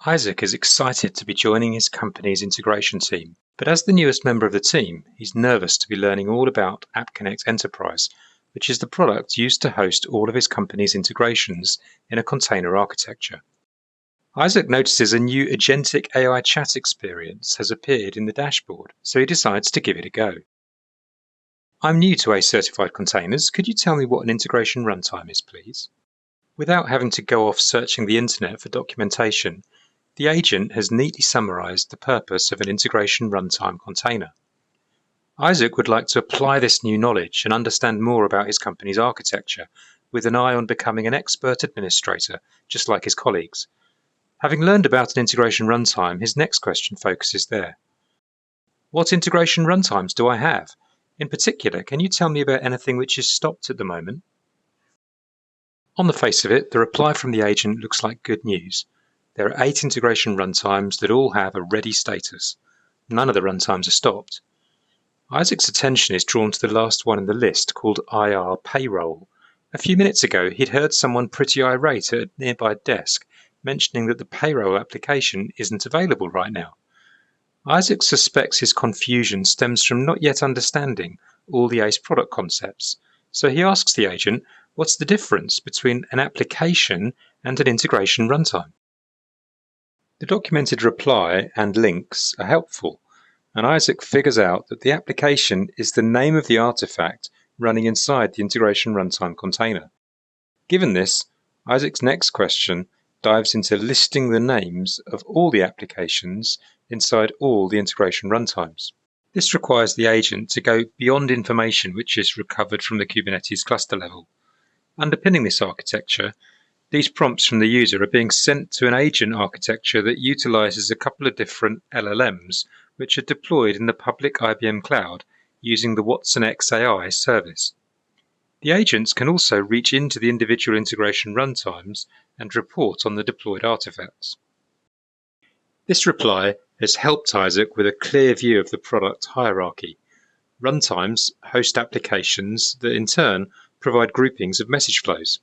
Isaac is excited to be joining his company's integration team, but as the newest member of the team, he's nervous to be learning all about AppConnect Enterprise, which is the product used to host all of his company's integrations in a container architecture. Isaac notices a new agentic AI chat experience has appeared in the dashboard, so he decides to give it a go. I'm new to A-certified containers. Could you tell me what an integration runtime is, please? Without having to go off searching the internet for documentation, the agent has neatly summarized the purpose of an integration runtime container. Isaac would like to apply this new knowledge and understand more about his company's architecture, with an eye on becoming an expert administrator, just like his colleagues. Having learned about an integration runtime, his next question focuses there. What integration runtimes do I have? In particular, can you tell me about anything which is stopped at the moment? On the face of it, the reply from the agent looks like good news. There are 8 integration runtimes that all have a ready status. None of the runtimes are stopped. Isaac's attention is drawn to the last one in the list, called IR Payroll. A few minutes ago, he'd heard someone pretty irate at a nearby desk, mentioning that the payroll application isn't available right now. Isaac suspects his confusion stems from not yet understanding all the ACE product concepts, so he asks the agent, what's the difference between an application and an integration runtime? The documented reply and links are helpful, and Isaac figures out that the application is the name of the artifact running inside the integration runtime container. Given this, Isaac's next question dives into listing the names of all the applications inside all the integration runtimes. This requires the agent to go beyond information which is recovered from the Kubernetes cluster level. Underpinning this architecture, these prompts from the user are being sent to an agent architecture that utilizes a couple of different LLMs which are deployed in the public IBM cloud using the watsonx AI service. The agents can also reach into the individual integration runtimes and report on the deployed artifacts. This reply has helped Isaac with a clear view of the product hierarchy. Runtimes host applications that in turn provide groupings of message flows.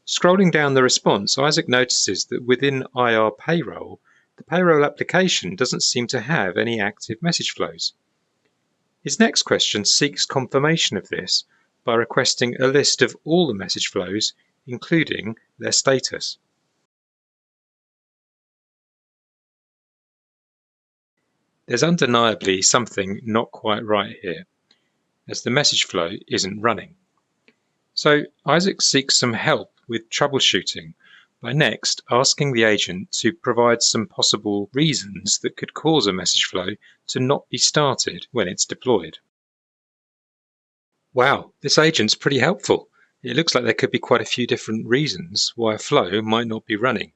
Scrolling down the response, Isaac notices that within IR Payroll, the payroll application doesn't seem to have any active message flows. His next question seeks confirmation of this by requesting a list of all the message flows, including their status. There's undeniably something not quite right here, as the message flow isn't running. So Isaac seeks some help with troubleshooting by next asking the agent to provide some possible reasons that could cause a message flow to not be started when it's deployed. Wow, this agent's pretty helpful. It looks like there could be quite a few different reasons why a flow might not be running.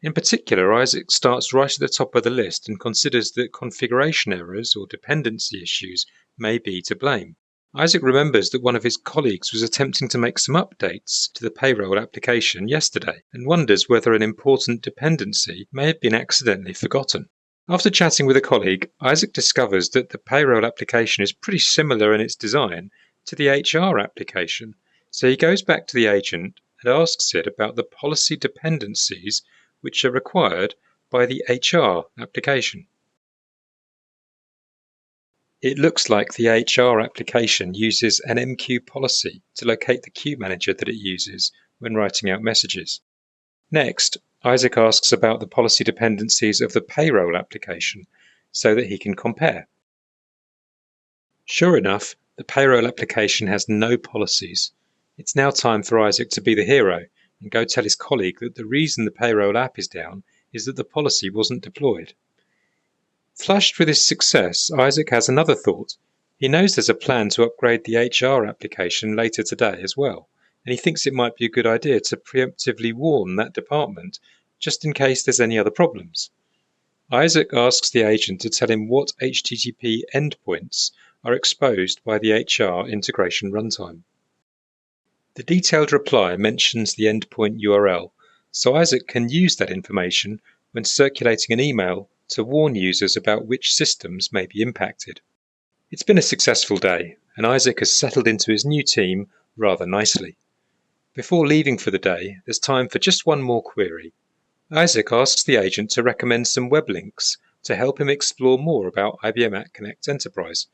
In particular, Isaac starts right at the top of the list and considers that configuration errors or dependency issues may be to blame. Isaac remembers that one of his colleagues was attempting to make some updates to the payroll application yesterday and wonders whether an important dependency may have been accidentally forgotten. After chatting with a colleague, Isaac discovers that the payroll application is pretty similar in its design to the HR application, so he goes back to the agent and asks it about the policy dependencies which are required by the HR application. It looks like the HR application uses an MQ policy to locate the queue manager that it uses when writing out messages. Next, Isaac asks about the policy dependencies of the payroll application so that he can compare. Sure enough, the payroll application has no policies. It's now time for Isaac to be the hero and go tell his colleague that the reason the payroll app is down is that the policy wasn't deployed. Flushed with his success, Isaac has another thought. He knows there's a plan to upgrade the HR application later today as well, and he thinks it might be a good idea to preemptively warn that department just in case there's any other problems. Isaac asks the agent to tell him what HTTP endpoints are exposed by the HR integration runtime. The detailed reply mentions the endpoint URL, so Isaac can use that information when circulating an email to warn users about which systems may be impacted. It's been a successful day, and Isaac has settled into his new team rather nicely. Before leaving for the day, there's time for just one more query. Isaac asks the agent to recommend some web links to help him explore more about IBM AppConnect Enterprise.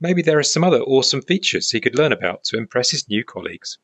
Maybe there are some other awesome features he could learn about to impress his new colleagues.